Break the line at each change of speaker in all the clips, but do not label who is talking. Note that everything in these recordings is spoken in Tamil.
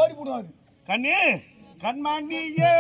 ஓடி போடுவாங்க கண்ணு கண்மாண்டியே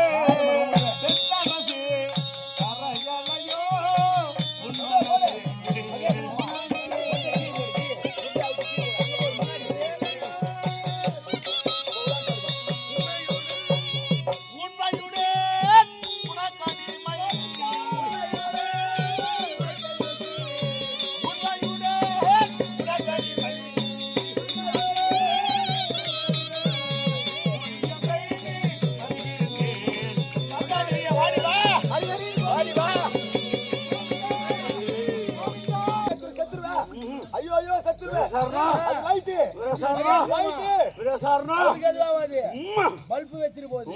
பல்பு வச்சிரு போது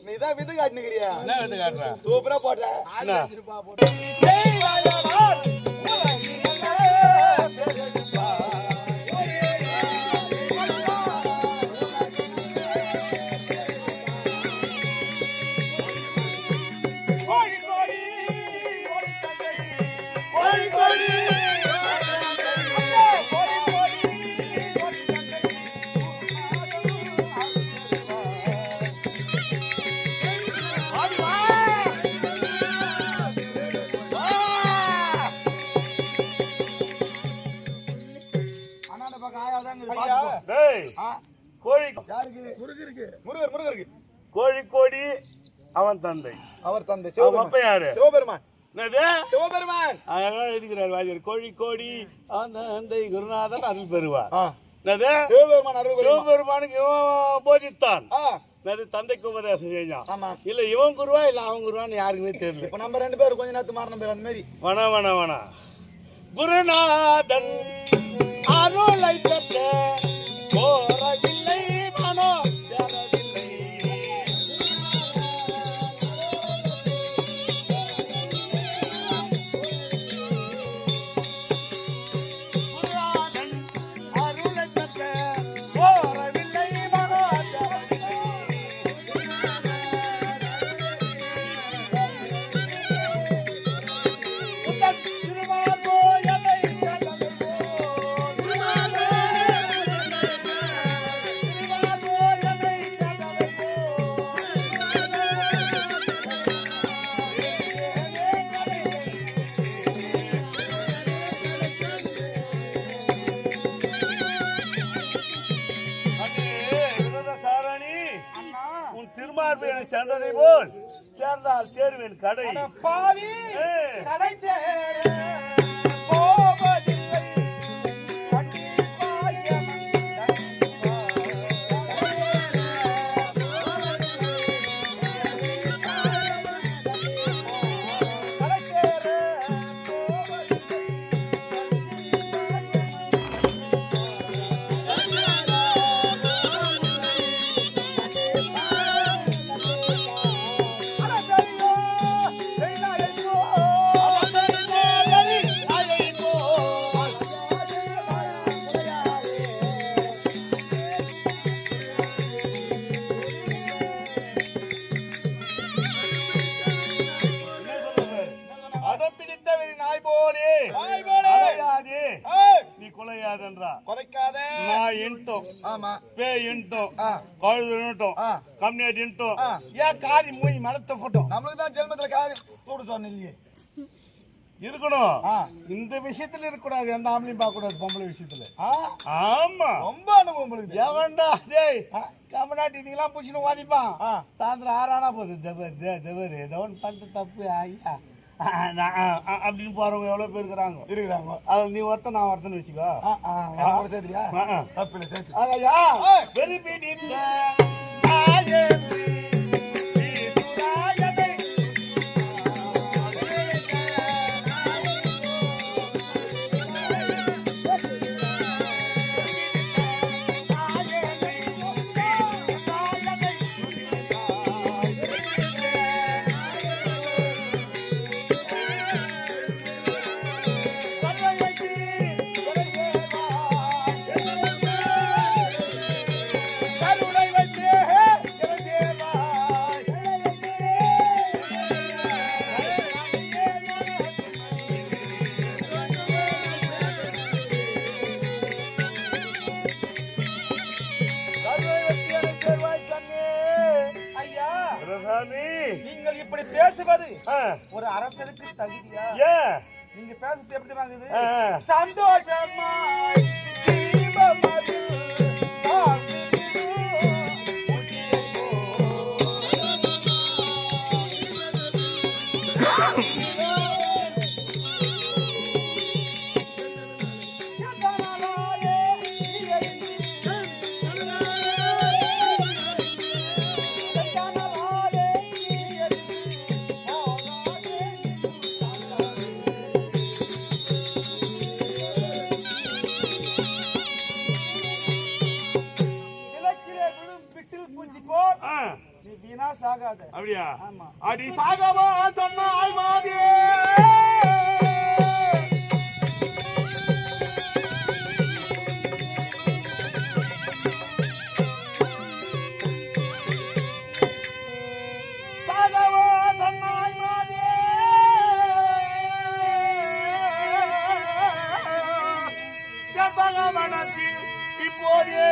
நீதான் வித்து காட்டுனிக்கிறியா?
என்ன வித்து காட்டுற?
சூப்பரா போட்ட.
கோழிக்கோடி அவன் தந்தை.
அவர் தந்தை
யாரு?
சிவபெருமான்.
சிவபெருமான் இருக்கிறார் வாஜர். கோழிக்கோடி அவன் தந்தை குருநாதன் அருள் பெறுவார். சிவபெருமானுக்கு இவன் போதித்தான், தந்தைக்கு உபதேசம் செஞ்சான். இல்ல இவன் குருவா இல்ல அவன் குருவான்னு யாருக்குமே தெரியல.
இப்ப நம்ம 2 பேரும் கொஞ்ச நேரத்து மாறணும் பேர் அந்த மாதிரி.
வன குருநாதன் அருளை பெற்ற போறவில்லை மனோ சேர்ந்ததை போல் சேர்ந்தால் சேர்வேன் கடை.
பாவி கடை தேர போவதில்லை
இருக்கணும். இந்த விஷயத்துல இருக்க கூடாது, எந்த ஆம்பளையும் பார்க்க கூடாது பொம்பளை விஷயத்துல. ஆமா
ரொம்ப அனுபவம்.
எவன்டா டேய் கமனாட்டி நீங்களாம் பூச்சின்னு வாதிப்பான். சாயந்தரம் 6 ஆனா போகுது. ஜவர் ஏதோ ஒன்று பண்ணிட்டு தப்பு ஐயா அப்படின்னு போறவங்க எவ்வளவு பேர் இருக்கிறாங்க.
இருக்கிறாங்க.
அது நீ ஒருத்தன் நான் ஒருத்தன் வச்சுக்கோ.
கூட சேர்த்துறியா? தப்பில்லை, சேர்த்து.
ஆகையா வெறி பிடித்த ஆயேசு ஈசுராயனை
நீங்கள் இப்படி பேசுவது ஒரு அரசருக்கு தகுதியா? நீங்க பேசுறது எப்படி வாங்குது? சந்தோஷமாய் தீபமது சாகாத.
அப்படியா?
ஆமா.
அடி சாகவா சொன்னாய் மாதே. சாகவா சொன்னாய் மாதே. செம்பகவனத்தில் இப்போதே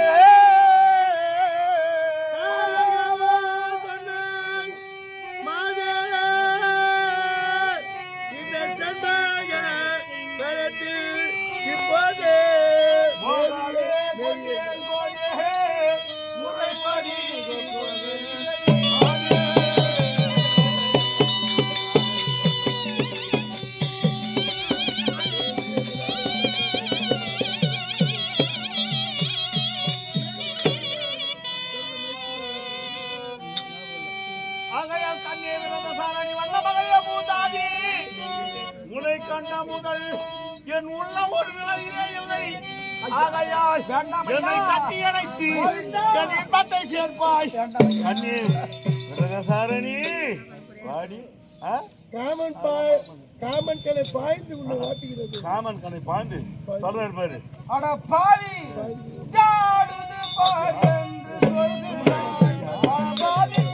கண்ட முதல் என் உள்ள ஒரு நிலையிலே இல்லை. ஆகையால் என்னை தட்டி அணைத்து என் இன்பத்தை சேர்ப்பாய். கண்ணே சாரணி வாடி.
காமன் கலை பாய்ந்து உன்னை வாட்டுகிறது.
காமன் கலை பாய்ந்து சொல்றாரு பாரு.
அட பாவி ஜாடுது பார் என்று சொல்கிறாய். பாவி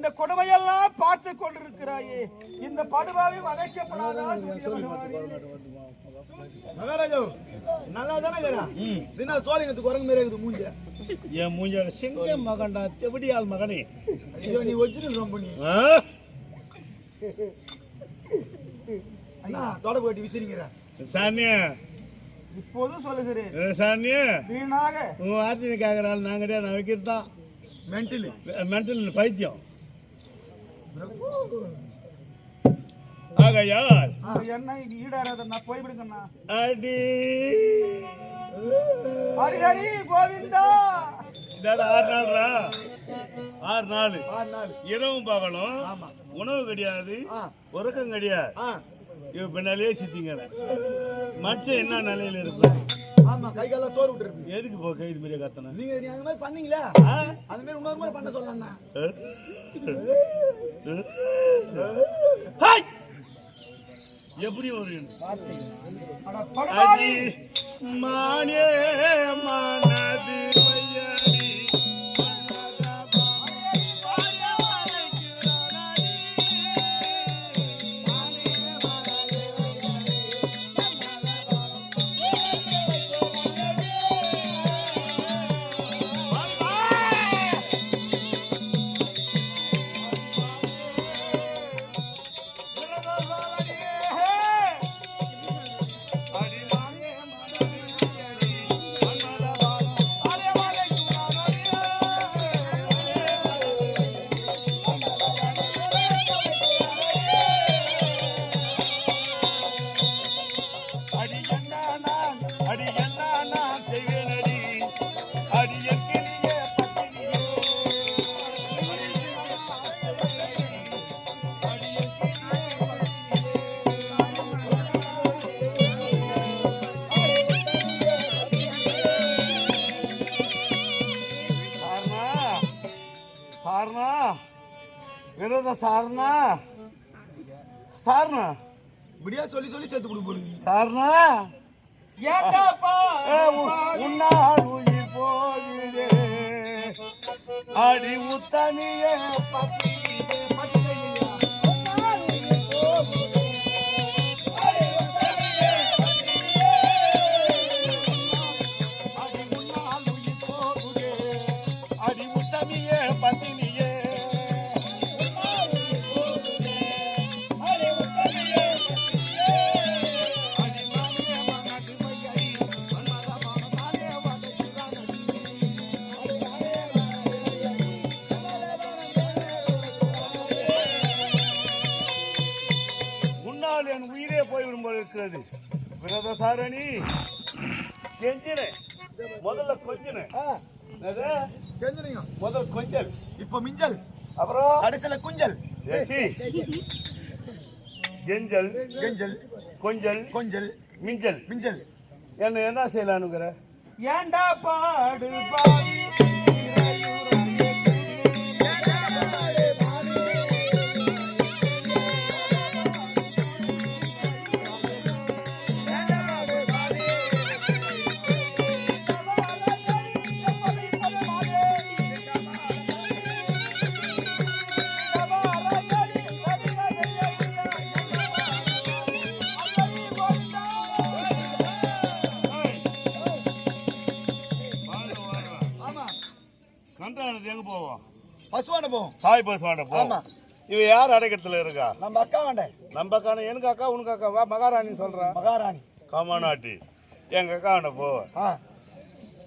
இந்த கொடுமையெல்லாம் பார்த்து கொண்டிருக்கிறாயே, இந்த படுபாவை வதைக்கப்படாதா?
மகாராஜா நல்லா தானே தினா சோழிங்கத்துக்கு குரங்கு மாரி இருக்குது மூஞ்ச.
என் மூஞ்சால சிங்க மகன்டா, தெவிடியால் மகனே.
ஐயோ நீ வச்சுட்டு ரொம்ப நீ அண்ணா தொட போட்டு விசிறிங்கிற
சானியா
இப்போதும் சொல்லுகிறேன்
சானியா,
வீணாக
உன் வார்த்தையை கேட்கறாள். நான் கிடையாது, நான் வைக்கிறது தான் மென்டல் பைத்தியம். ஆகையால்
என்ன ஈடாராத நான் போய்விடுங்கண்ணா.
அடி
ஹரி ஹரி கோவிந்தா.
6 நாள்ரா, 6 நாள் இரவும் பகலும் உணவு கிடையாது, உறக்கம் கிடையாது. இவ பின்னாலே சித்திங்க மனுஷன் என்ன நிலையில இருப்பேன்.
ஆமா கை கால சோறு விட்டுருக்கு.
எதுக்கு போ கை இது மாதிரியே கத்தணும்?
நீங்க அந்த மாதிரி பண்ணீங்களா? அந்த மாதிரி இன்னொரு மாதிரி பண்ண சொல்லலாம்.
எப்படி ஒரு
படுபாவி
மானே மனது வையடி சாரணா சாரணா
இப்படியா சொல்லி சொல்லி செத்து விடு போடுது.
சாரணா
ஏண்டாப்பா
உன்னால் உயிர் போகுதே அடி முத்தமியே அடி முத்தமியே பத்தினியே என் உயிரே போய்விடும் போல இருக்கிறது. விரதசாரணி கெஞ்சினே, முதல்ல கொஞ்சினே, முதல் கொஞ்சல்,
இப்ப மிஞ்சல்,
அப்புறம்
கடைசில குஞ்சல்.
கெஞ்சல்
கெஞ்சல்
கொஞ்சல்
கொஞ்சல்
மிஞ்சல்
மிஞ்சல்.
என்ன செய்யலானுங்கிற?
ஏண்டா பாடு பாவி எங்க போவோம்?
பசுவாண்ட போவோம்.
தாய் பசுவாண்ட போவோம். இவ யார் அடைக்கத்துல இருக்கா?
நம்ம அக்கா வாண்ட.
நம்ம அக்கா எனக்கு அக்கா உனக்கு அக்கா வா மகாராணி சொல்ற.
மகாராணி
காமாநாட்டி எங்க அக்கா வாண்ட போ.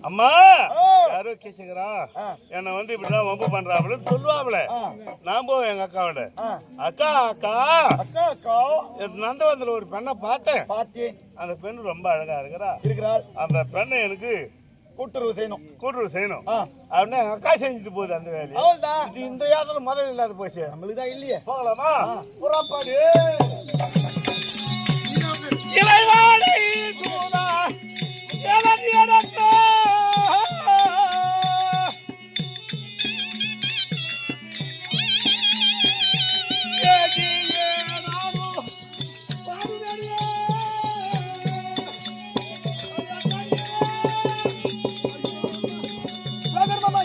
அம்மா யாரோ கேச்சுக்கிறா என்ன வந்து இப்படிதான் வம்பு பண்றாப்ல சொல்லுவாப்ல. நான் போவேன் எங்க அக்காவோட. அக்கா அக்கா
அக்கா அக்கா
நந்தவந்தில ஒரு பெண்ணை பார்த்தேன்.
பாத்தி
அந்த பெண் ரொம்ப அழகா
இருக்கிறாள்.
அந்த பெண்ணை எனக்கு
கூட்டுறவு செய்யணும்
அப்படின்னா எங்க அக்கா செஞ்சுட்டு போகுது அந்த வேலையை. இது இந்த யாத்திரை முதல்ல இல்லாத போச்சு.
நம்மளுக்கு தான் இல்லையே.
போகலாமா? புறப்பாடு இளைவாடி சூடா எனக்கு
Mama,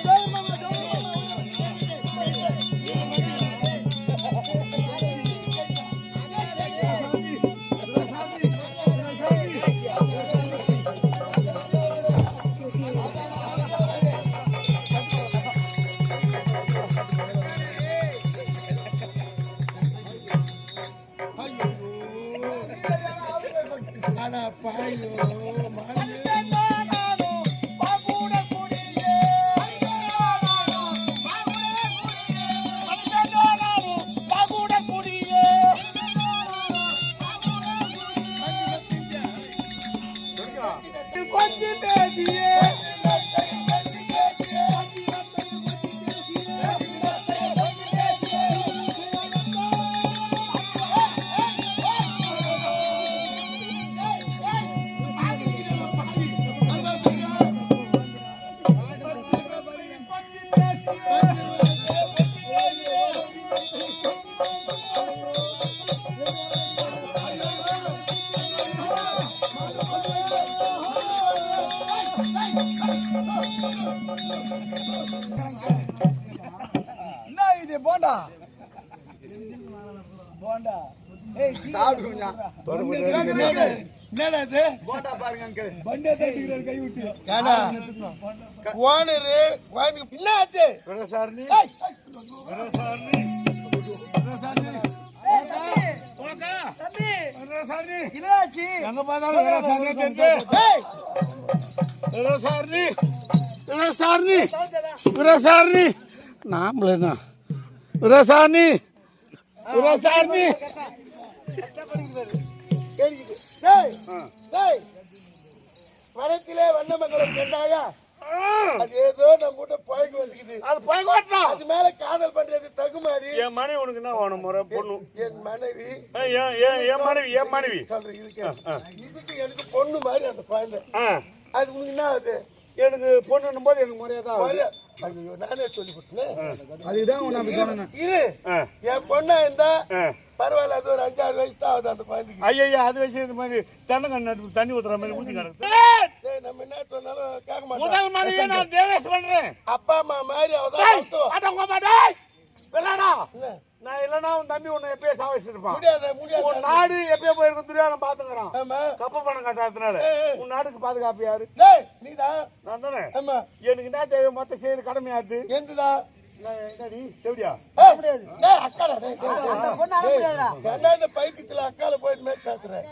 என்ன இது போண்டா போண்டா சாப்பிடு கொஞ்சம் போண்டா பாருங்க அங்கிள் பண்டே தட்டிக்கிறார் கை விட்டு ஓனரு என்ன ஆச்சு
விரசாரணி எங்க பார்த்தாலும் விரசாரணி நாமளா விரசாரணி
மரத்திலே வண்ணமங்கலம் சென்றாயா அது ஏதோ நம்ம கூட பழகி வந்துக்குது
அது பயங்கோட்டா
அது மேல காதல் பண்றது தகுமாறி
என் மனைவி உனக்கு என்ன வேணும் முறை பொண்ணு
என் மனைவி
என் மனைவி
சொல்றேன் இதுக்கு எனக்கு பொண்ணு மாதிரி அந்த குழந்தை அது உனக்கு என்ன ஆகுது
எனக்கு பொண்ணுன்னும் போது எனக்கு முறையாதான்
ஐயோ நானே சொல்லி கொடுத்தேன் அதுதான் இரு என் பொண்ணா இருந்தா பரவாயில்ல அது ஒரு 5-6 வயசு தான் ஆகுது அந்த குழந்தைக்கு
ஐயா அது வயசு இந்த மாதிரி தென்னங்கண்ணு தண்ணி ஊத்துற மாதிரி ஊத்தி கிடக்கு
நம்ம என்ன சொன்னாலும் கேட்க மாட்டோம்
முதல் மனைவியை நான் தேவேஷ் பண்றேன்
அப்பா அம்மா மாதிரி அவதான்
நான் இல்லன்னா உன் தம்பி உன்னை எப்பயே சாவச்சிருப்பான்
முடியாது
உன் நாடு எப்பயே போயிருக்கும் தெரியாத பாத்துக்கிறான்
ஆமா
கப்ப பணம் கட்டாததுனால உன் நாட்டுக்கு பாதுகாப்பு யாரு
நீதான்
நான் தானே
ஆமா
எனக்கு என்ன தேவை மொத்த செய்யற கடமையாது
எந்துடா பைத்தியத்துல அக்கால போயிட்டு மேல் பேசுறேன்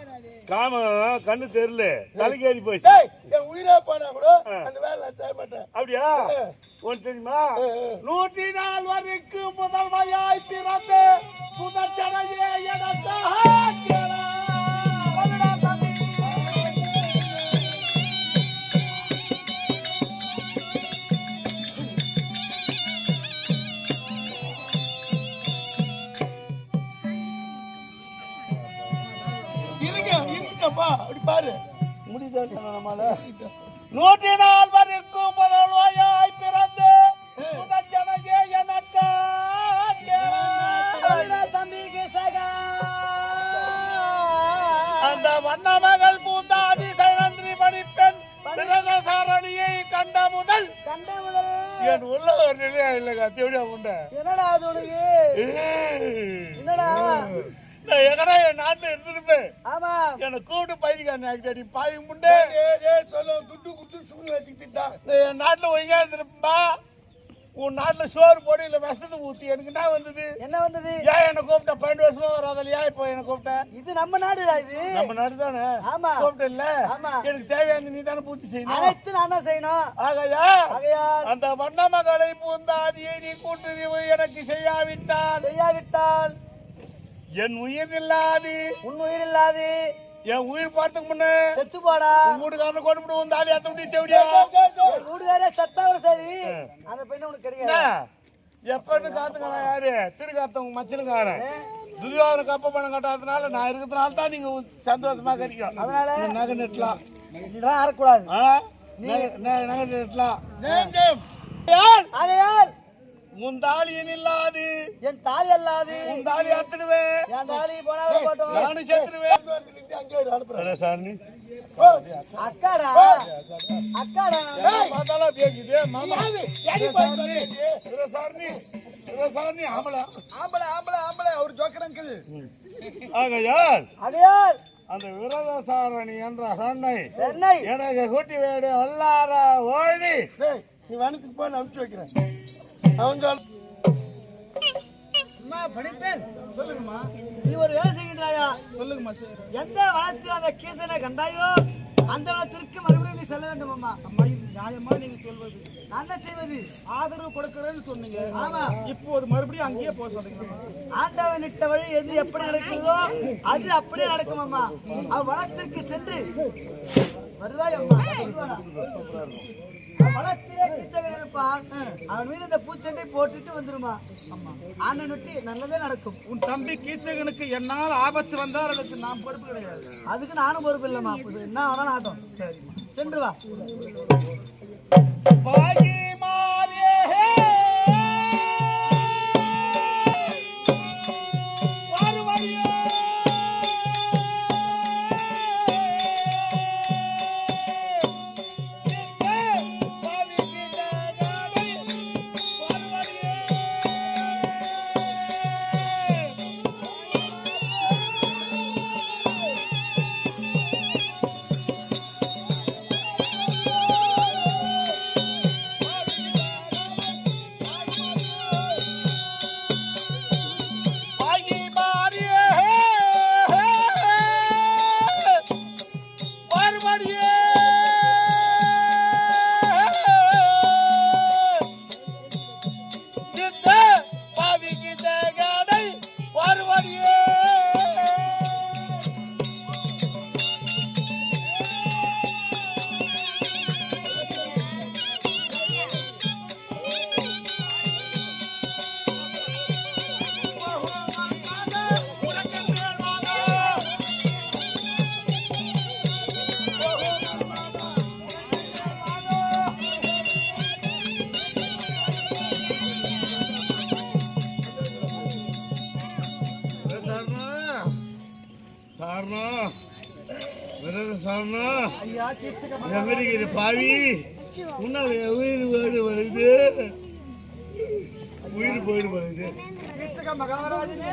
காம கண்ணு தெரியல தலைக்கேறி போச்சு
என் உயிரா போனா கூட அந்த வேலை நான் செய்ய மாட்டேன்
அப்படியா ஒன்று தெரியுமா 104 வரைக்கும் முதல் மயாய் பிறந்து புதச்சடையே எனக்கு
அப்படி பாரு
முடிதான் 104 வரைக்கும் முதல் மயாய் பிறந்து புதச்சடையே எனக்கு
தம்பிக்கு சகா
அந்த வண்ணமகள் பூந்தாதி சைரந்திரி படிப்பெண் சாரணியை கண்ட முதல் என் உள்ள ஒரு நிலையா இல்லைங்க தேவையா உண்ட
என்னடா அது உனக்கு என்னடா
நான் எங்கடா என் நாட்டுல இருந்திருப்பேன்
ஆமா
என்னை கூப்பிட்டு பைதிக்காரன் ஆக்கிட்டாடி பாய் முண்டே
சொல்ல துட்டு குட்டு சூழ்நிலை வச்சுக்கிட்டா
என் நாட்டுல ஒழுங்கா இருந்திருப்பா உன் நாட்டுல சோறு போடு இல்ல விஷத்தை ஊத்தி எனக்கு என்ன வந்தது ஏன் என்ன கூப்பிட்ட 12 வருஷமா வராதலையா இப்போ என்ன கூப்பிட்ட
இது நம்ம நாடுடா இது
நம்ம நாடு தானே
ஆமா
கூப்பிட்ட இல்ல
ஆமா
எனக்கு தேவையான நீ தானே பூர்த்தி செய்யணும்
அனைத்து நான் தான் செய்யணும்
ஆகையா அந்த வண்ணமகளை பூந்தாதியை நீ கூட்டு எனக்கு செய்யாவிட்டால் என் உயிர் இல்லாது
உன் உயிர் இல்லாது
என் உயிர் பார்த்துக்கு முன்ன
செத்து போடா
வீட்டுக்காரனை கொண்டு விட்டு வந்து ஆளி அத்த முடியும் தேவையா
வீட்டுக்காரே சத்தாவும் சரி அந்த பெண்ணு உனக்கு கிடையாது
எப்பன்னு காத்துக்காரன் யாரு திருக்காத்தவங்க மச்சனுக்காரன் துரியோதன கப்ப பணம் கட்டாததுனால நான் இருக்கிறதுனால தான் நீங்க சந்தோஷமா கிடைக்கும்
அதனால
நகை நெட்டலாம்
இதெல்லாம் ஆறக்கூடாது
நகை நெட்டலாம்
ஆகையால்
உன் தாலியன் இல்லாது
என் தாலி அல்லாது
உன் தாலி அத்துடுவேன்
என் தாலி போனாலும் போட்டோம்
நானும் சேர்த்துடுவேன்
அக்காடா
பார்த்தாலும் பேசுது மாமா
அவர் ஜோக்கரங்கள்
ஆகையால் அந்த விரதசாரணி என்ற சொன்னை எனக்கு கூட்டி வேடு வல்லார ஓடி
நீ வனத்துக்கு போய் அனுப்பிச்சு வைக்கிறேன் அவங்க
படிப்பேன் நீ ஒரு வேலை செய்கின்றாயா
சொல்லுங்கம்மா
எந்த வனத்தில் அந்த கீசனை கண்டாயோ அந்த வனத்திற்கு மறுபடியும் நீ செல்ல வேண்டும் அம்மா
நியாயமா நீங்க சொல்வது
நான் என்ன செய்வது
ஆதரவு கொடுக்கிறேன்னு சொன்னீங்க
ஆமா
இப்போ மறுபடியும் அங்கேயே போக சொல்றீங்க
ஆண்டவன் இட்ட வழி எது எப்படி நடக்குதோ அது அப்படியே நடக்கும் அம்மா அவ் வனத்திற்கு சென்று
வருவாய் அம்மா வளத்திலே கீச்சகன் இருப்பான். அவன் மீது இந்த பூச்செண்டை போட்டுட்டு வந்துருமா. ஆண்ணன் நொட்டி நல்லதே நடக்கும்.
உன் தம்பி கீச்சகனுக்கு என்னால் ஆபத்து வந்தால் அதுக்கு நான் பொறுப்பு கிடையாது.
அதுக்கு நானும் பொறுப்பு இல்லம்மா. என்ன ஆனாலும் ஆட்டம். சரி சென்று வா.
பாகி மாறியே பாவி உன்னால் உயிர் வீடு வருது, உயிர் போயிடு வருது. கீச்சக மகாராஜன்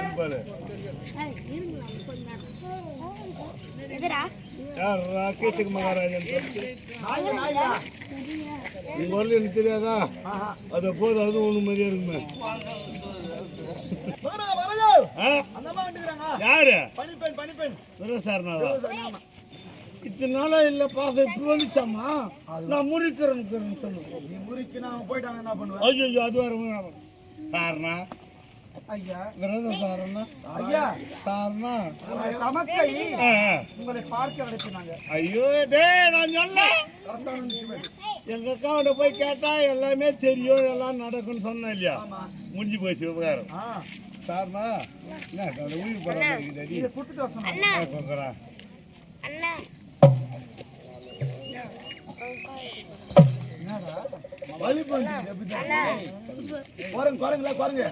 உங்க வரல எனக்கு தெரியாதா? அத போது அது ஒண்ணு மாதிரியா இருக்குமே. யாரு சார்னாவா? இத்தனை நாளா இல்ல பாச இப்ப வந்துச்சாமா? நான் முறிக்கிறேன்னு
போயிட்டாங்க என்ன பண்ணுவேன்?
ஐயோ அது வர சார்னா
ஐயா
விரதம் சாரண்ணா
ஐயா
சார்னா
தமக்கை உங்களை பார்க்க அழைச்சினாங்க.
ஐயோ டே நான் சொன்னேன் எங்க அக்காவோட போய் கேட்டா எல்லாமே தெரியும், எல்லாம் நடக்கும்னு சொன்னேன் இல்லையா? முடிஞ்சு போச்சு உபகாரம். சார்னா என்ன உயிர் பரவாயில்ல
கொடுத்துட்டு வர சொன்னாங்க.
சொல்றேன்
வலி பண்ணுங்க குரங்கு குரங்குல குரங்கு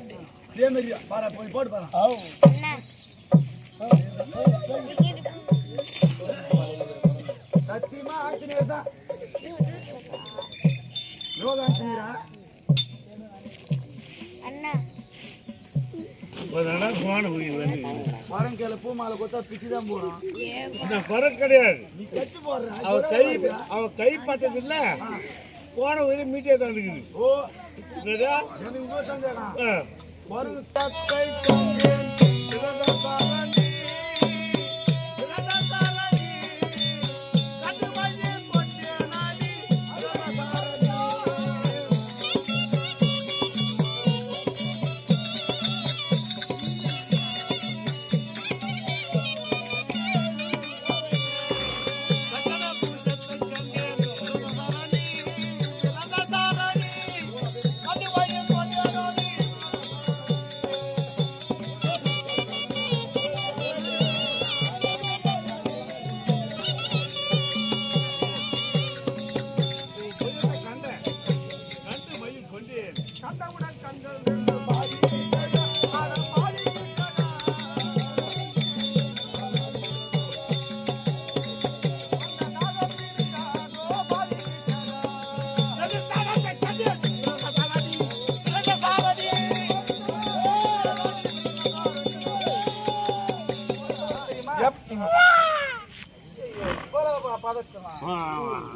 இதே மாதிரியா பாரு போய் போட்டு பாரு. சத்தியமா ஆஞ்சநேயர் தான் யோகா ஆஞ்சநேயரா பரங்கையில பூ மாலை கொத்தா பிச்சு தான் போடும்.
பரம் கிடையாது,
நீ கட்சி போடுற
அவ கை பட்டது இல்ல போன உயிரை மீட்டியா தான் இருக்குது.
ஓ எனக்கு இன்னொரு சந்தேகம். ஒரு தத்தை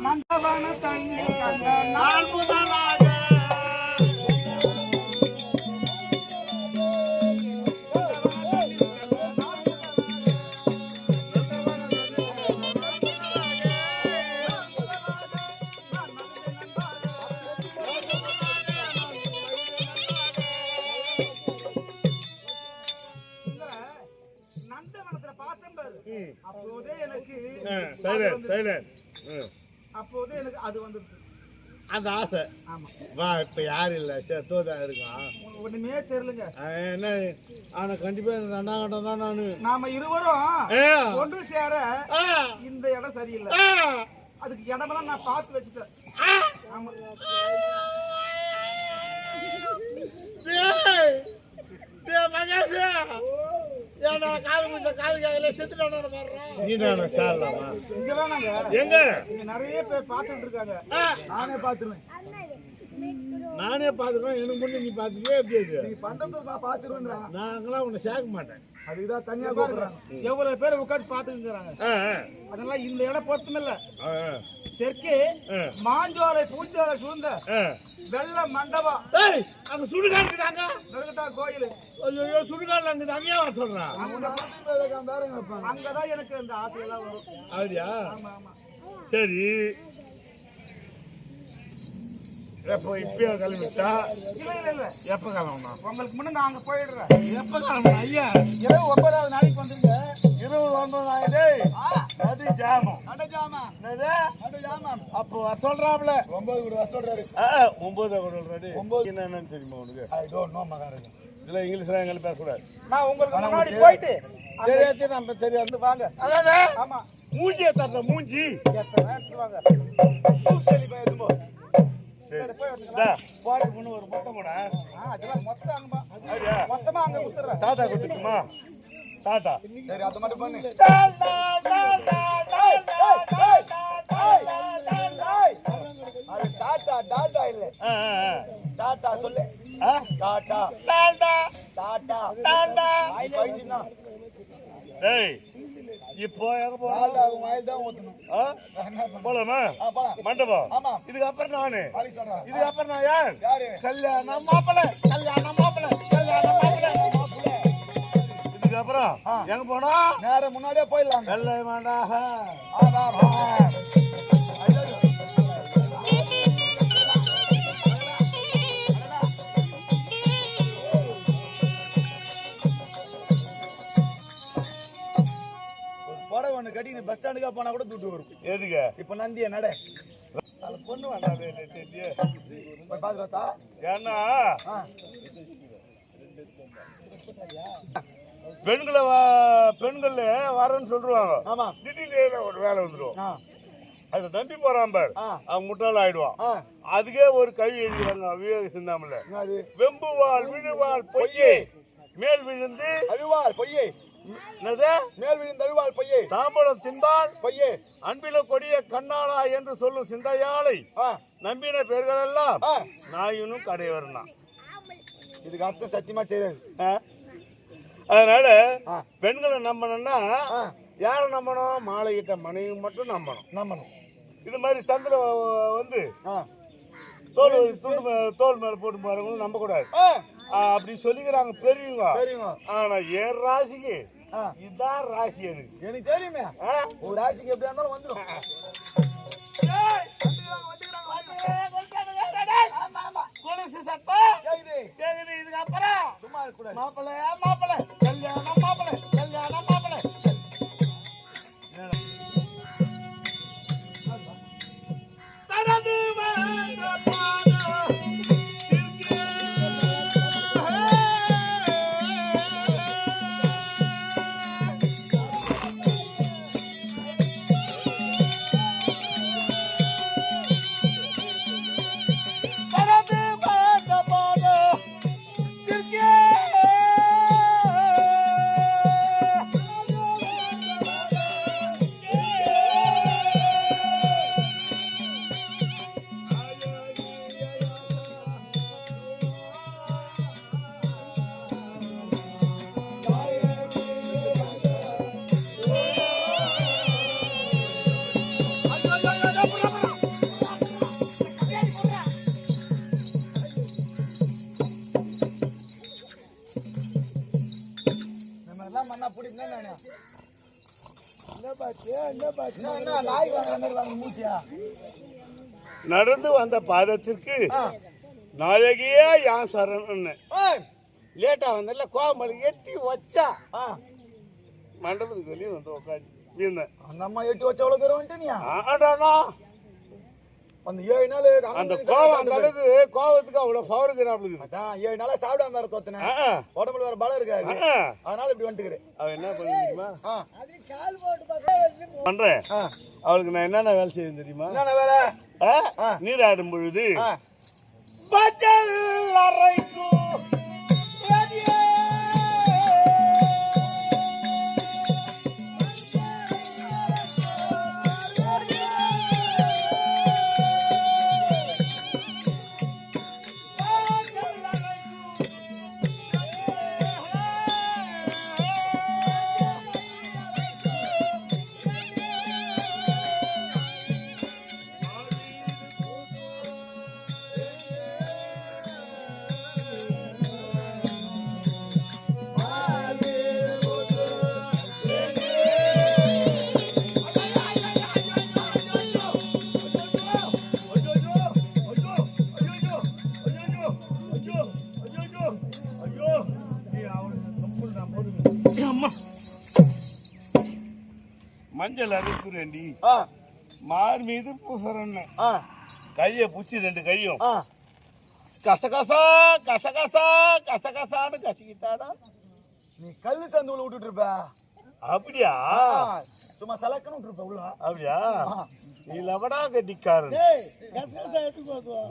நந்தவன தண்ணி
சைலண்ட்
அப்போது எனக்கு அது வந்துருச்சு
அந்த ஆசை.
ஆமா.
வா இப்ப யாரும் இல்ல தோதான் இருக்கான்.
ஒண்ணுமே தெரியலங்க.
என்ன ஆனா கண்டிப்பா ரெண்டாம் கட்டம் தான் நானு.
நாம இருவரும் ஒன்று சேர இந்த இடம் சரியில்லை. அதுக்கு இடமெல்லாம் நான் பார்த்து வச்சுட்டேன். ஆமா. நிறைய பேர் பார்த்துட்டு இருக்காங்க. நானே பாத்துருவேன். எனக்கு முன்ன நீ பாத்துக்கவே எப்படி நீ பண்றது பாத்துருவேன். நாங்களாம் உன்னை சேர்க்க மாட்டேன். அதுதான் தனியா கூப்பிடுறாங்க. எவ்வளவு பேர் உட்காந்து பாத்துக்கிறாங்க. அதெல்லாம் இந்த இடம் பொறுத்தும் இல்ல. தெற்கே மாஞ்சோலை பூஞ்சோலை சூழ்ந்த வெள்ள மண்டபம். அங்க சுடுகாடுக்குதாங்க. நடுக்கட்டா கோயில். ஐயோ சுடுகாடு அங்க அங்கேயே வர சொல்றான். அங்கதான் எனக்கு அந்த ஆசையெல்லாம் வரும். அப்படியா? ஆமா ஆமா. சரி எப்போ இப்பயோ கிளம்பிட்டா? இல்ல இல்ல இல்ல. எப்ப கிளம்பணும்? உங்களுக்கு முன்ன நாங்க போயிடுறேன். எப்ப கிளம்பணும் ஐயா? 29வது நாளைக்கு வந்துருங்க. 29 நாளைக்கு நடு ஜாமம். நடு ஜாமம். நடு ஜாமம். அப்போ வர சொல்றாப்ல. 9 கூட வர சொல்றாரு. 9 கூட சொல்றாரு. 9 என்னன்னு தெரியுமா உனக்கு? I don't know Maharaja. இதுல இங்கிலீஷ்ல எங்க பேச கூடாது. நான் உங்களுக்கு முன்னாடி போயிட்டு தெரியாது நம்ம தெரியாது வாங்க. அதானே? ஆமா. மூஞ்சியை தட்ட மூஞ்சி. வாங்க. மூஞ்சி போய் எடுத்து போ. சரி போய் வரீங்களா? பாட்டு பொண்ணு ஒரு மொத்தம் கூட. அதெல்லாம் மொத்தம் அங்கமா. சரியா? மொத்தமா அங்க குத்துறேன். தாத்தா குத்துக்குமா? தாத்தா. சரி அத மட்டும் பண்ணு. அது டாடா டாடா இல்ல. டாடா சொல்லு. டாடா டாடா டாடா டாடா. ஐ போயிடுனா. டேய் இப்போ எங்க போறோம்? அவங்க வாய் தான் ஊத்தணும். போலாமா? மண்டபம். இதுக்கு அப்புறம் நானு. இதுக்கு அப்புறம் நான் யார்? கல்யாணம் மாப்பிள்ளை. கல்யாணம் மாப்பிள்ளை. கல்யாணம் மாப்பிள்ளை. இதுக்கு அப்புறம் எங்க போனோம்? நேரம் முன்னாடியே போயிடலாம். வெள்ளை மாண்டாக. ஒண்ணு கட்டி நீ பஸ் ஸ்டாண்டுக்கா போனா கூட துட்டு வரும். எதுக்கு? இப்ப நந்திய நட பொண்ணு வேண்டாம். பாத்துட்டா ஏன்னா பெண்கள் வரேன்னு சொல்லுவாங்க. ஆமா. திடீர்னு ஒரு வேலை வந்துடும். அதை நம்பி போறான் பார், அவன் முட்டாள் ஆயிடுவான். அதுக்கே ஒரு கவி எழுதிடுறாங்க விவேக சிந்தாமல. வெம்புவாள் விழுவாள் பொய்யே மேல் விழுந்து அழுவாள் பொய்யே. மேல் விழுந்து அழுவாள் பொய்யே. தாம்பூலம் தின்பால் பொய்யே. அன்பில கொடிய கண்ணாளா என்று சொல்லும் சிந்தையாளை நம்பின பேர்கள் எல்லாம் நாயினும் கடை வரணும். இதுக்கு அர்த்தம் சத்தியமா தெரியாது. அதனால பெண்களை நம்பணும்னா யாரை நம்பணும்? மாலையிட்ட மனைவி மட்டும் நம்பணும். இது மாதிரி சந்திர வந்து தோல் மேல போட்டு பாருங்க நம்ப கூடாது அப்படி சொல்லிக்கிறாங்க பெரியவங்க. ஆனா ஏன் ராசிக்கு இதுதான் ராசி. எனக்கு தெரியுமே ஒரு ராசிக்கு எப்படியா இருந்தாலும் வந்துடும். இதுக்கு அப்புறம் மாப்பிள்ளை மாப்பிள்ளை கல்யாணம் மாப்பிள்ளை கல்யாணம் மாப்பிள்ளை. நடந்து வந்த பாதத்திற்கு நாயகியே யான் சரண். லேட்டா வந்தல கோபம் எட்டி வச்சா மண்டபத்துக்கு வெளியே வந்து உட்காந்து
வீழ்ந்தேன்.
அந்த அம்மா 8 வச்சு அவ்வளவு தூரம் வந்துட்டு நீ
ஆடாடா.
அந்த 7 நாள்
அந்த கோவம் அந்த அளவுக்கு கோவத்துக்கு அவ்வளவு பவர் இருக்கிறாப்ளுக்கு.
அதான் 7 நாளா சாப்பிடாம வேற தோத்துனேன். உடம்புல வேற பலம் இருக்காது. அதனால இப்படி வந்துக்கிறேன்.
அவன் என்ன பண்ணுவா பண்றேன். அவளுக்கு நான் என்னென்ன வேலை செய்ய தெரியுமா?
என்ன வேலை?
நீராடும் பொழுது பச்சல் அரைக்கும் மஞ்சள் அரைக்குறேன்டி மார் மீது பூசறன்னு கையை புடிச்சு 2 கையும் கசகசா கசகசா கசகசான்னு கசிக்கிட்டாடா.
நீ கல்லு சந்துல விட்டுட்டு இருப்ப.
அப்படியா?
சும்மா சலக்கணும் விட்டு இருப்ப உள்ள.
அப்படியா? நீ லவடா கட்டிக்காரன்.
கசகசா எடுத்து போதுவா.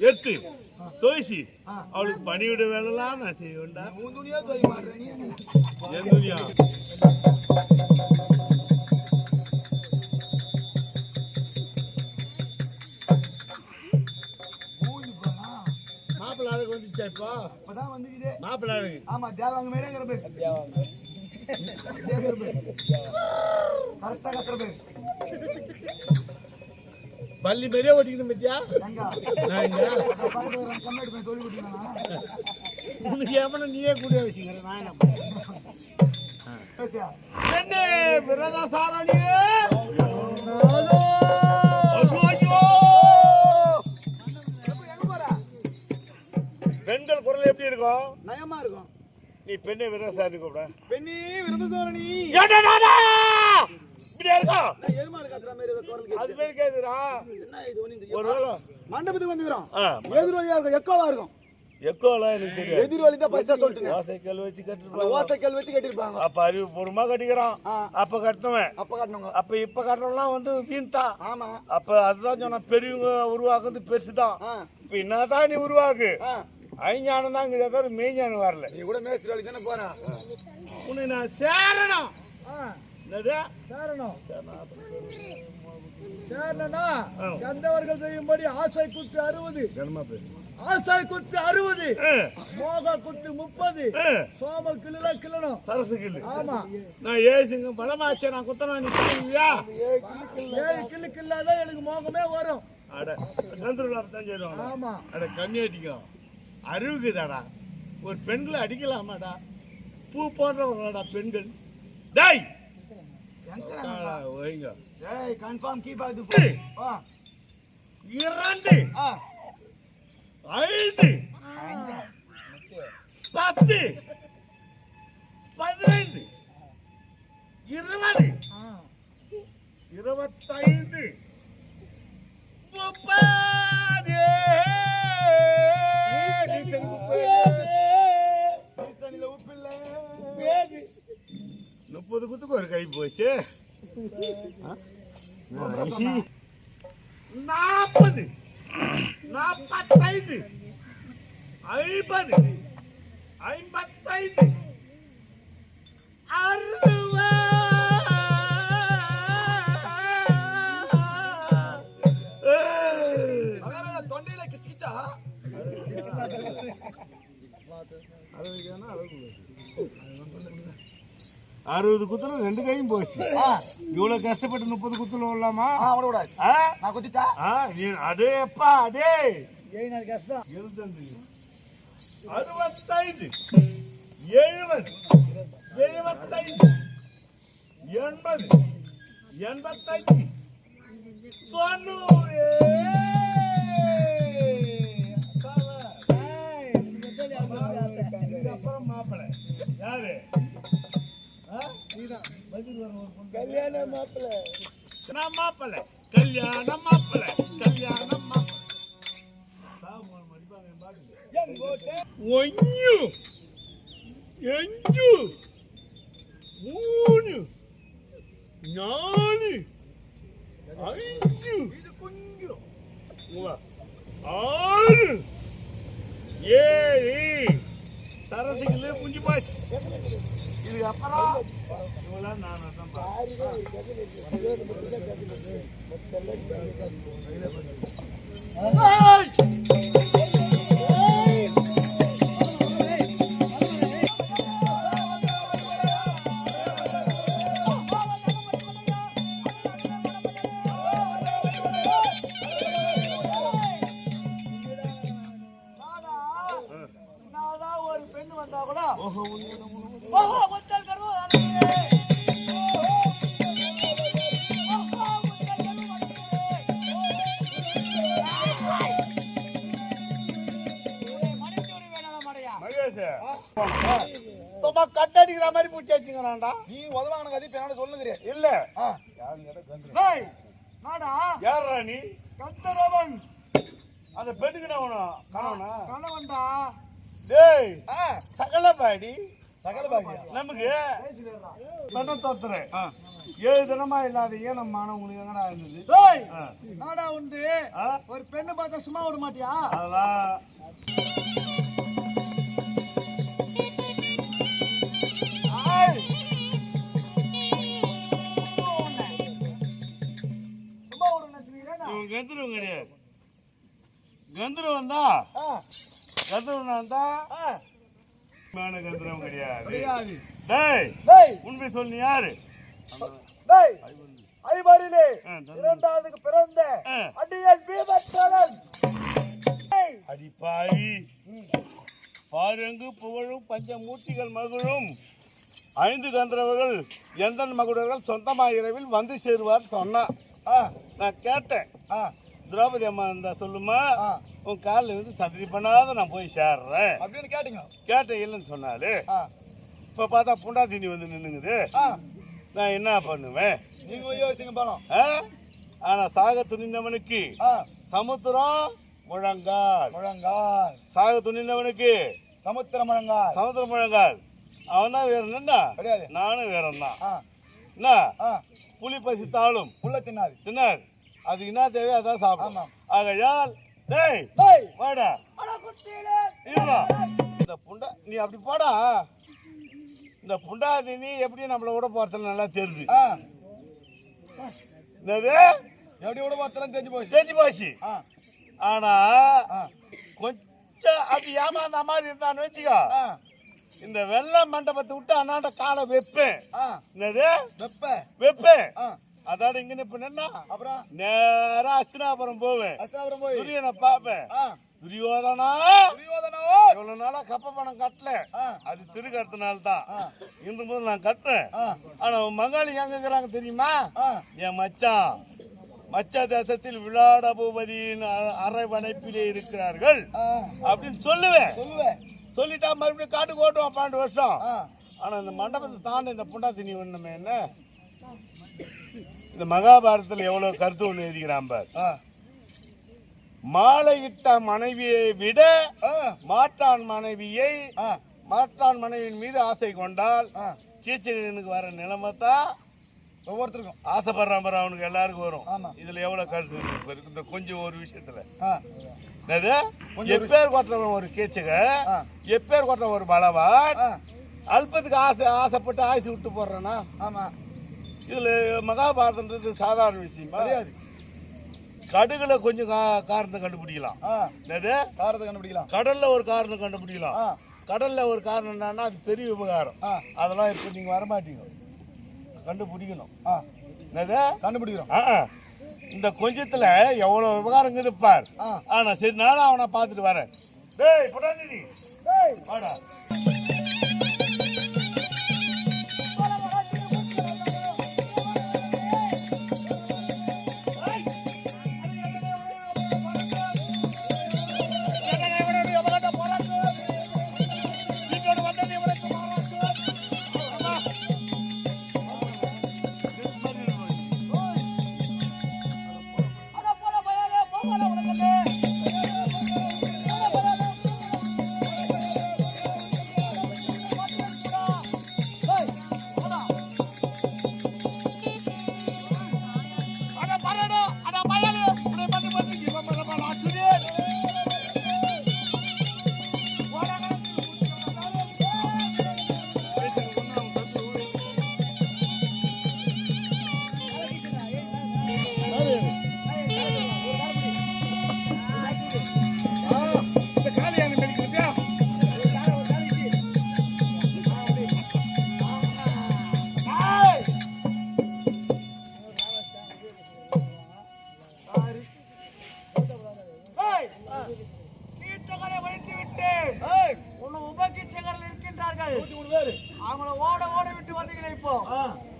எத்து தோய்சி அவளுக்கு பணிவிட வேலைலாம் நான் செய்வேன்டா. என் துணியா? மாப்பிள்ளை அழகு வந்துச்சா? இப்போ
இப்பதான் வந்துக்குது
மாப்பிள்ளை அழகு.
ஆமா தேவாங்க மேலேங்கிற பேர். கரெக்டா கத்துற பேர்.
பள்ளி பெரிய ஓட்டிக்கணும் பத்தியா? உனக்கு எவன நீயே கூட வச்சுக்கிற. நான் என்ன விரதா சாரணியே பெண்கள் குரல் எப்படி இருக்கும்?
நயமா இருக்கும்.
நீ பெண்ணை விரதா சாரணி கூப்பிட.
பெண்ணி விரத சாரணி மண்டபத்துக்கு வந்துக்கிறோம். எதிர்வழியா இருக்கும். எக்கோவா இருக்கும்.
எக்கோலாம் எனக்கு தெரியும்.
எதிர்வழி தான் ஃபர்ஸ்டா சொல்லிட்டேன்.
வாசைக்கல் வச்சு கட்டிருப்பாங்க.
வாசைக்கல் வச்சு கட்டிருப்பாங்க.
அப்ப அறிவு பூர்வமா கட்டிக்கிறான். அப்ப கட்டினவன்
அப்ப கட்டணுங்க.
அப்ப இப்ப கட்டலாம் வந்து வீண்தா.
ஆமா.
அப்ப அதுதான் சொன்ன பெரியவங்க உருவாக்குறது பெருசுதான். இப்ப என்னதான் நீ உருவாக்கு ஐஞானம் தான் இங்க தவிர மெய்ஞானம் வரல.
நீ கூட மேஸ்திரி வேலைக்கு தானே போற.
உன்னை நான் சேரணும்.
சந்தவர்கள் செய்யும்படி ஆசை குத்து 60, ஆசை குத்து 60, மோக குத்து 30, சோம கிளு கிளணும்
சரசு கிளு.
ஆமா
நான் ஏசுங்க பலமாச்சே நான் குத்தனா நிக்கிறீங்களா?
7 கிளு கில்லாதான் எனக்கு மோகமே வரும்.
அட கந்தூர்லாம் தான் செய்வாங்க.
ஆமா
அட கண்ணி அடிக்கும் அறிவுக்குதாடா. ஒரு பெண்களை அடிக்கலாமாடா? பூ போடுறவங்களாடா பெண்கள். டேய் ஓய்ங்க.
ஏய் கன்ஃபார்ம் கீப் ஆ 2
5 10 15 20 25 30 குத்துக்கு ஒரு கை போச்சு. 40 45 55 55
தொண்டையில கிச்சிக்கிச்சா
60 குத்துல 2 கையும் போச்சு. இவ்வளவு கஷ்டப்பட்டு 30 குத்துல விடலாமா?
விடக்கூடாது.
ஆ?
நான் குத்திட்டா
அடே அப்பா அடே
ஏய் நான் கஷ்டம்
65 70 75 80 85 90. அப்புறம் மாப்பிள்ளை யாரு?
கல்யாண மாப்பிள்ளை.
நான் மாப்பிள்ளை கல்யாணம் மாப்பிள்ளை கல்யாணம் ஒன்று 5 3 4 5 6 7 சரத்துக்குள்ளே புஞ்சி போச்சு. இது அப்புறம் இவ்வளோ நான்
ஒரு பெண்ணு வந்தா கூட
கட்டடிக்கிற மாதிரி பூச்சி வச்சுக்கிறான்டா.
நீ உதவான கதை பின்னாடி சொல்லுங்கிறிய
இல்ல யாரா நீ?
கந்தரவன்
அந்த பெண்ணுக்கு கணவனா
கணவன்டா.
டேய் சகலபாடி
சகல பாக்கியா
நமக்கு பெண்ணை தோத்துறேன் 7 தினமா இல்லாதீங்க நம்ம மாணவங்களுக்கு எங்கடா இருந்தது?
நாடா உண்டு ஒரு பெண்ணு பார்த்தா சும்மா விட மாட்டியா?
அதெல்லாம்
சும்மா விட நினைச்சுக்கிறேன்.
கந்தர்வம் கிடையாது. கந்தர்வம் தான் கந்தர்வம் தான் கந்தர்வம் கிடையாது. டேய் உண்மை சொல்லு யாரு?
ஐவரிலே இரண்டாவதுக்கு பிறந்த அடியல் வீரச்சோழன்.
அடிப்பாவி பாருங்கு புகழும் பஞ்சமூர்த்திகள் மகளும் 5 கந்தர்வர்கள் எந்த மகுடர்கள் சொந்தமாக இரவில் வந்து சேருவார் சொன்னா. நான் கேட்டேன் திரௌபதி அம்மா இருந்தா சொல்லுமா உன் காலில் வந்து சதிரி பண்ணாத நான் போய் சேர்றேன்
அப்படின்னு கேட்டீங்க.
கேட்டேன் இல்லைன்னு சொன்னாரு. இப்ப பார்த்தா புண்டாதீனி வந்து நின்னுங்குது. நான் என்ன பண்ணுவேன்?
நீங்க யோசிங்க போனோம்.
ஆனா சாக துணிந்தவனுக்கு சமுத்திரம் முழங்கால்
முழங்கால்.
சாக துணிந்தவனுக்கு
சமுத்திர முழங்கால்.
சமுத்திர முழங்கால். அவன் தான் வேற என்னன்னா
கிடையாது.
நானும் வேற தான் என்ன புலி பசித்தாலும்
புள்ள தின்னாது
தின்னார். அதுக்கு என்ன தேவை அதான் சாப்பிடும். ஆகையால் டேய் வாடா இந்த புண்டா நீ அப்படி போடா. இந்த புண்டாதினி எப்படி நம்மள விட போறதுல நல்லா தெரியுது. என்னது
எப்படி விட போறதுலாம்
தெரிஞ்சு போச்சு. ஆனா கொஞ்சம் அப்படி ஏமாந்த மாதிரி இருந்தான்னு வச்சுக்கோ இந்த வெள்ளை மண்டபத்தை விட்டு அண்ணாண்ட காலை வைப்பேன். என்னது வைப்பேன். அதோட இங்க நிப்பா
அப்புறம்
நேரா அஸ்தினாபுரம் போவேன். துரியனை பாப்பேன். துரியோதனா இவ்வளவு நாளா கப்ப பணம் கட்டல. அது திருக்கறதுனால தான் இன்று முதல் நான் கட்டுறேன். ஆனா மங்காளி எங்க இருக்கிறாங்க தெரியுமா? என் மச்சா தேசத்தில் விளாட பூபதியின் அரவணைப்பிலே இருக்கிறார்கள் அப்படின்னு சொல்லுவேன். சொல்லிட்டா மறுபடியும் காட்டுக்கு ஓட்டுவான் 12 வருஷம். ஆனா இந்த மண்டபத்தை தாண்டி இந்த புண்டாத்தினி ஒண்ணுமே என்ன இந்த மகாபாரதத்துல எவ்வளவு கருத்து ஒண்ணு எழுதிக்கிறான் பார். மாலையிட்ட மனைவியை விட மாற்றான் மனைவியின் மீது ஆசை கொண்டால் கீச்சகனுக்கு வர நிலைமை தான்
ஒவ்வொருத்தருக்கும்
ஆசைப்படுறான் பாரு அவனுக்கு எல்லாருக்கும் வரும். இதுல எவ்வளவு கருத்து இருக்கு இந்த கொஞ்சம் ஒரு விஷயத்துல. எப்பேர் கொற்றவன் ஒரு கீச்சக எப்பேர் கொற்ற ஒரு பலவான் அல்பத்துக்கு ஆசைப்பட்டு ஆசை விட்டு போடுறானா? இதுல மகாபாரதம்ன்றது சாதாரண விஷயம் கிடையாது. கடுகுல கொஞ்சம் காரணத்தை கண்டுபிடிக்கலாம். கடல்ல ஒரு காரணம் கண்டுபிடிக்கலாம். கடல்ல ஒரு காரணம் என்னன்னா அது பெரிய விவகாரம். அதெல்லாம் இப்ப நீங்க வரமாட்டீங்க, கண்டுபிடிக்கணும். என்னது
கண்டுபிடிக்கிறோம்.
இந்த கொஞ்சத்துல எவ்வளவு விவகாரம் இருக்குது பார். ஆனா சரி, நானும் அவனை பார்த்துட்டு வரேன். டேய் புடாதினி, டேய் வாடா.
அவங்கள ஓட ஓட விட்டு வந்தீங்களே இப்போ.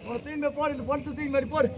ஒரு தூய்மை போடு, இந்த பொண்ணு தூய்மை போடு.